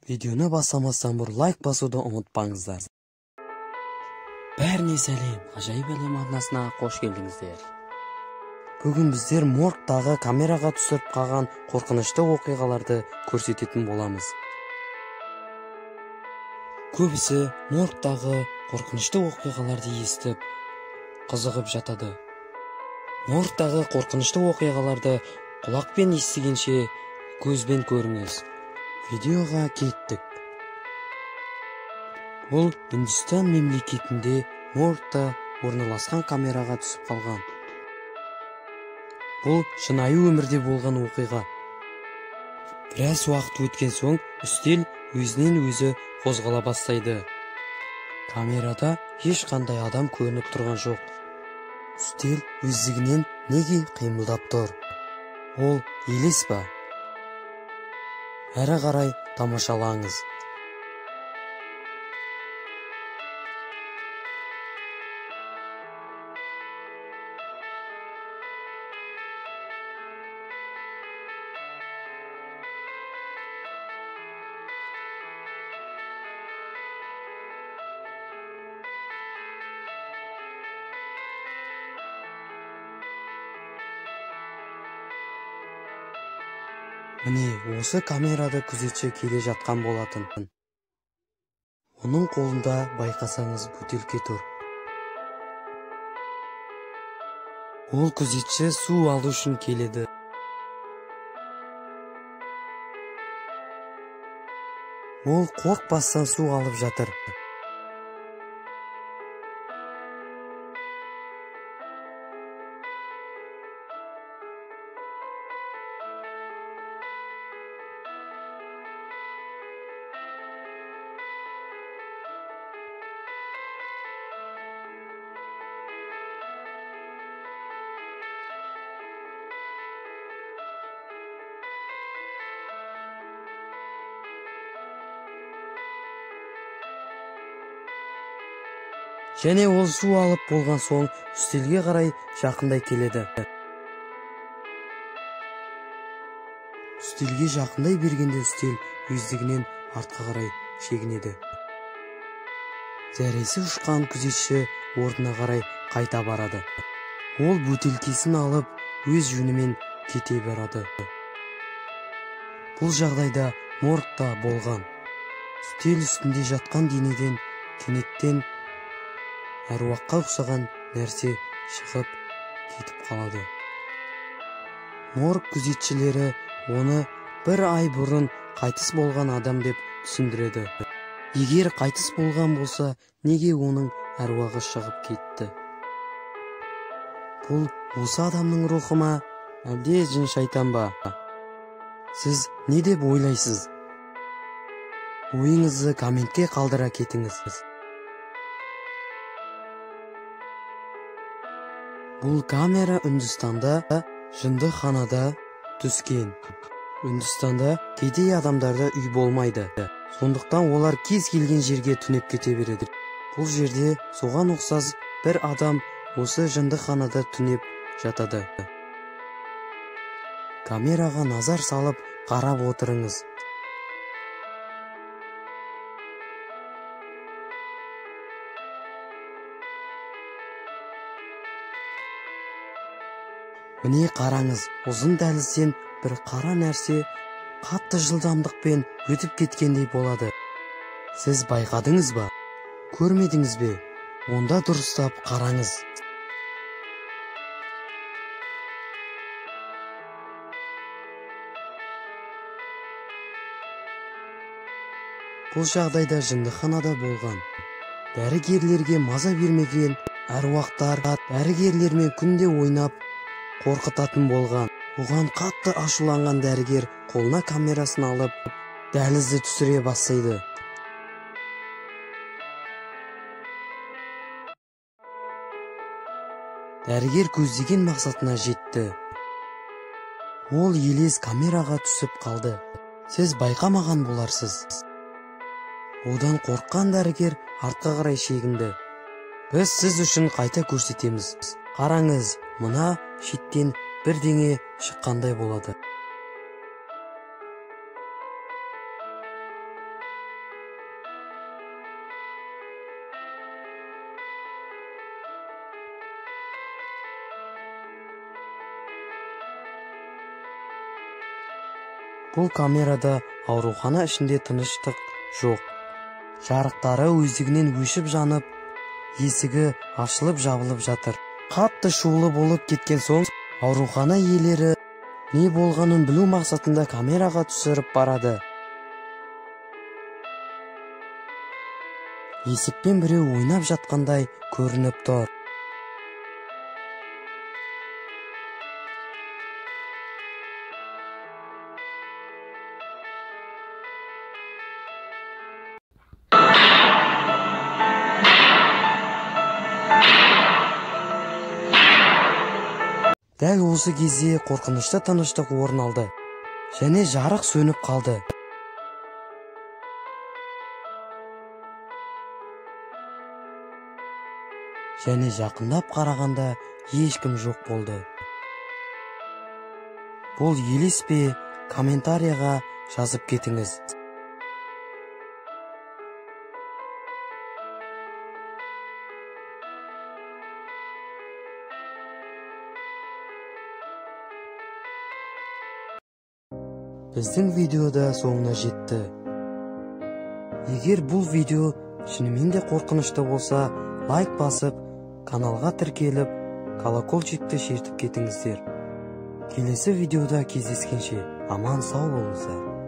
Видеоны басамастан бұрын лайк басуды ұмытпаңыздар. Бәріне сәлем, ғажайып әлем арнасына қош келдіңіздер. Бүгін біздер моргтағы камераға түсіріп қалған қорқынышты оқиғаларды көрсететін боламыз. Көбісі моргтағы қорқынышты оқиғаларды естіп, қызығып жатады. Моргтағы қорқынышты оқиғаларды құлақпен естігенше көзбен көріңіз. Видеоға кеттік. Бұл Үндістан мемлекетінде моргта орналасқан камераға түсіп қалған. Бұл шынайы өмірде болған оқиға. Біраз уақыт өткен соң үстел өзінен өзі қозғала бастайды. Камерада ешқандай адам көрініп тұрған жоқ. Үстел өздігінен неге қимылдап тұр? Ол елес па? Әрі қарай тамашалаңыз. Міне, осы камерада күзетші келе жатқан болатын. Оның қолында байқасаңыз бөтелке тұр. Ол күзетші су алу үшін келеді. Ол қорықпастан су алып жатыр. Және ол су алып болған соң үстелге қарай жақындай келеді. Үстелге жақындай бергенде үстел өздігінен артқа қарай шегінеді. Зәресі ұшқан күзетші орнына қарай қайта барады. Ол бөтелкесін алып өз жөнімен кете барады. Бұл жағдайда моргта болған. Үстел үстінде жатқан денеден кенеттен әруаққа ұқсаған нәрсе шығып кетіп қалады. Морг күзетшілері оны бір ай бұрын қайтыс болған адам деп түсіндіреді. Егер қайтыс болған болса, неге оның әруағы шығып кетті? Бұл осы адамның рухы ма, әлде жын шайтан ба? Сіз не деп ойлайсыз? Ойыңызды комментке қалдыра кетіңіз. Бұл камера Үндістанда жындыханада түскен. Үндістанда кедей адамдарда үй болмайды. Сондықтан олар кез келген жерге түнеп кете береді. Бұл жерде соған ұқсас бір адам осы жындыханада түнеп жатады. Камераға назар салып қарап отырыңыз. Міне қараңыз, ұзын дәлізден бір қара нәрсе қатты жылдамдықпен өтіп кеткендей болады. Сіз байқадыңыз ба? Көрмедіңіз бе? Онда дұрыстап қараңыз. Бұл жағдайда жындыханада болған. Дәрігерлерге маза бермеген әруақтар дәрігерлермен күнде ойнап қорқытатын болған. Оған қатты ашуланған дәрігер қолына камерасын алып, дәлізді түсіре бастайды. Дәрігер көздеген мақсатына жетті. Ол елес камераға түсіп қалды. Сіз байқамаған боларсыз. Одан қорыққан дәрігер артқа қарай шегінді. Біз сіз үшін қайта көрсетеміз. Қараңыз, мына шеттен бірдеңе шыққандай болады. Бұл камерада аурухана ішінде тыныштық жоқ. Жарықтары өздігінен өшіп жанып, есігі ашылып жабылып жатыр. Қатты шулы болып кеткен соң, аурухана иелері не болғанын білу мақсатында камераға түсіріп барады. Есікпен біреу ойнап жатқандай көрініп тұр. Дәл осы кезде қорқынышты тыныштық орын алды, және жарық сөніп қалды. Және жақындап қарағанда ешкім жоқ болды. Бұл елес пе? Комментарияға жазып кетіңіз. Біздің видеода соңына жетті. Егер бұл видео шынымен де қорқынышты болса, лайк басып, каналға тіркеліп, колокольчикті шертіп кетіңіздер. Келесі видеода кездескенше аман сау болыңыздар.